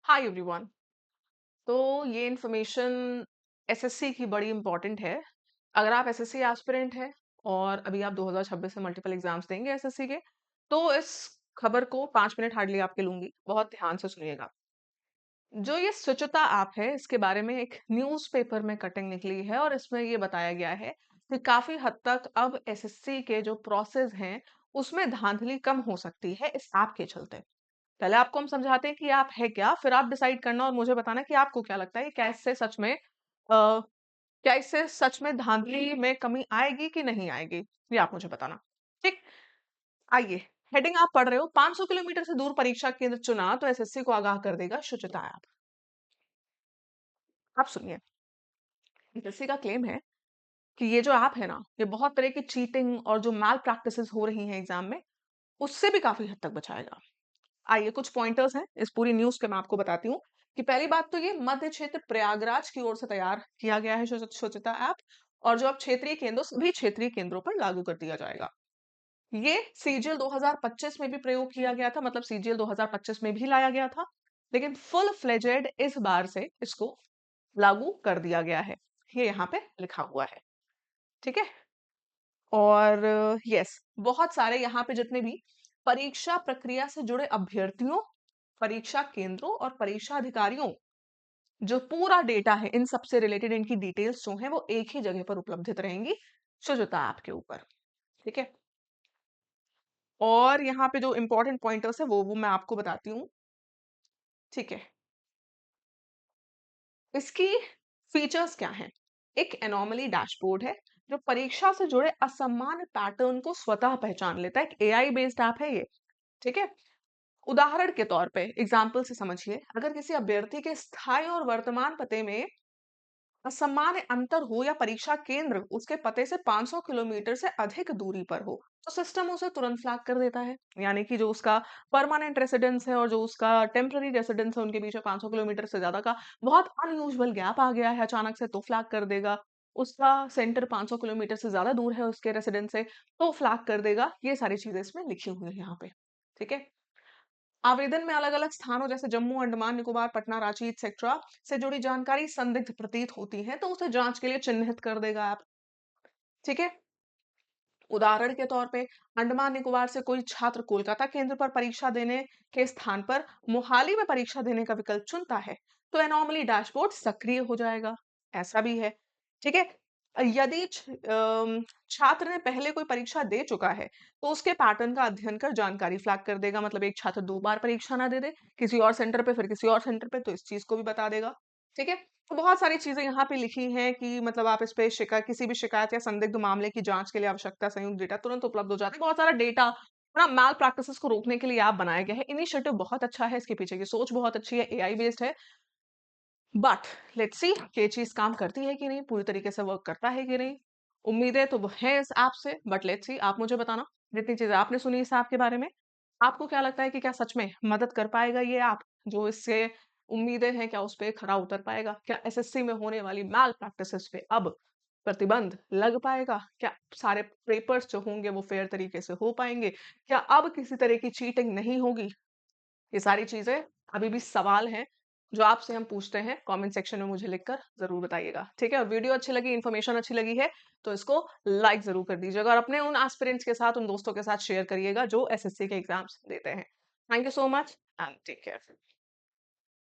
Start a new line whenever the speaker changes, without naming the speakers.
Hi everyone. तो ये information SSC की बड़ी इंपॉर्टेंट है। अगर आप एसएससी एस्पिरेंट हैं और अभी आप 2026 में मल्टीपल एग्जाम्स देंगे एसएससी के, तो इस खबर को 5 मिनट हार्डली आपके लूंगी, बहुत ध्यान से सुनिएगा। जो ये स्वच्छता ऐप है, इसके बारे में एक न्यूज़पेपर में कटिंग निकली है और इसमें ये बताया गया है कि काफी हद तक अब एसएससी के जो प्रोसेस हैं उसमें धांधली कम हो सकती है इस ऐप के चलते। पहले आपको हम समझाते हैं कि आप है क्या, फिर आप डिसाइड करना और मुझे बताना कि आपको क्या लगता है, क्या इससे सच में धांधली में कमी आएगी कि नहीं आएगी, ये आप मुझे बताना। ठीक। आइए, हेडिंग आप पढ़ रहे हो, 500 किलोमीटर से दूर परीक्षा केंद्र चुना तो एसएससी को आगाह कर देगा शुचिता ऐप। आप सुनिए, एसएससी का क्लेम है कि ये जो ऐप है ना, ये बहुत तरह की चीटिंग और जो मैल प्रैक्टिसेस हो रही हैं एग्जाम में, उससे भी काफी हद तक बचाएगा। आइए, कुछ पॉइंटर्स हैं इस पूरी न्यूज़ के, मैं आपको बताती हूँ कि पहली बात तो ये मध्य क्षेत्र प्रयागराज की ओर से तैयार किया गया है स्वच्छता ऐप, और जो अब क्षेत्रीय केंद्रों सभी क्षेत्रीय केंद्रों पर लागू कर दिया जाएगा। ये सीजीएल 2025 में भी प्रयोग किया गया था, मतलब सीजीएल 2025 में भी लाया गया था, लेकिन फुल फ्लेजेड इस बार से इसको लागू कर दिया गया है। ये यहाँ पे लिखा हुआ है। ठीक है। और यस, बहुत सारे यहाँ पे जितने भी परीक्षा प्रक्रिया से जुड़े अभ्यर्थियों, परीक्षा केंद्रों और परीक्षा अधिकारियों, जो पूरा डेटा है इन सबसे रिलेटेड, इनकी डिटेल्स जो है वो एक ही जगह पर उपलब्धित रहेंगी शुचिता ऐप के ऊपर। ठीक है। और यहाँ पे जो इंपॉर्टेंट पॉइंटर्स है वो मैं आपको बताती हूँ। ठीक है। इसकी फीचर्स क्या हैं? एक एनोमली डैशबोर्ड है जो परीक्षा से जुड़े असामान्य पैटर्न को स्वतः पहचान लेता है। एक एआई बेस्ड ऐप है ये। ठीक है। उदाहरण के तौर पे एग्जाम्पल से समझिए, अगर किसी अभ्यर्थी के स्थायी और वर्तमान पते में असामान्य अंतर हो या परीक्षा केंद्र उसके पते से 500 किलोमीटर से अधिक दूरी पर हो, तो सिस्टम उसे तुरंत फ्लैग कर देता है। यानी कि जो उसका परमानेंट रेसिडेंस है और जो उसका टेम्पररी रेसिडेंस है, उनके बीच में 500 किलोमीटर से ज्यादा का बहुत अनयूजुअल गैप आ गया है अचानक से, तो फ्लैग कर देगा। उसका सेंटर 500 किलोमीटर से ज्यादा दूर है उसके रेसिडेंस से, तो फ्लैग कर देगा। ये सारी चीजें इसमें लिखी हुई है यहाँ पे। ठीक है। आवेदन में अलग-अलग स्थानों जैसे जम्मू, अंडमान, निकोबार, पटना, रांची एक्सेट्रा से जुड़ी जानकारी संदिग्ध प्रतीत होती है, तो उसे जांच के लिए चिन्हित कर देगा ऐप। ठीक है। उदाहरण के तौर पे, अंडमान निकोबार से कोई छात्र कोलकाता केंद्र पर परीक्षा देने के स्थान पर मोहाली में परीक्षा देने का विकल्प चुनता है, तो एनोमली डैशबोर्ड सक्रिय हो जाएगा। ऐसा भी है। ठीक है। यदि छात्र ने पहले कोई परीक्षा दे चुका है, तो उसके पैटर्न का अध्ययन कर जानकारी फ्लैग कर देगा। मतलब एक छात्र 2 बार परीक्षा ना दे दे, किसी और सेंटर पे फिर किसी और सेंटर पे, तो इस चीज़ को भी बता देगा। ठीक है? तो बहुत सारी चीज़ें यहाँ पे लिखी हैं कि मतलब आप इस पे किसी भी शिकायत या संदिग्ध मामले की जाँच के लिए आवश्यकता संयुक्त डेटा तुरंत उपलब्ध हो जाता है। बहुत सारा डेटा ना मैल प्रैक्टिसेस को रोकने के लिए ऐप बनाया गया है। इनिशिएटिव बहुत अच्छा है, इसके पीछे की सोच बहुत अच्छी है, एआई बेस्ड है। बट लेट्स सी ये चीज़ काम करती है कि नहीं, पूरी तरीके से वर्क करता है कि नहीं। उम्मीदें तो हैं इस ऐप से, बट लेट्स सी, आप मुझे बताना, जितनी चीज़ें आपने सुनी इस ऐप के बारे में, आपको क्या लगता है कि क्या सच में मदद कर पाएगा ये ऐप? जो इससे उम्मीदें हैं, क्या उस पे खरा उतर पाएगा? क्या एसएससी में होने वाली मैल प्रैक्टिसेस पे अब प्रतिबंध लग पाएगा? क्या सारे पेपर्स जो होंगे वो फेयर तरीके से हो पाएँगे? क्या अब किसी तरह की चीटिंग नहीं होगी? ये सारी चीज़ें अभी भी सवाल हैं, जो आपसे हम पूछते हैं। कमेंट सेक्शन में मुझे लिखकर ज़रूर बताइएगा, ठीक है? और वीडियो अच्छी लगी, इन्फॉर्मेशन अच्छी लगी है, तो इसको लाइक ज़रूर कर दीजिएगा और अपने उन एस्पिरेंट्स के साथ, उन दोस्तों के साथ शेयर करिएगा जो एसएससी के एग्ज़ाम्स देते हैं। Thank you so much and take care.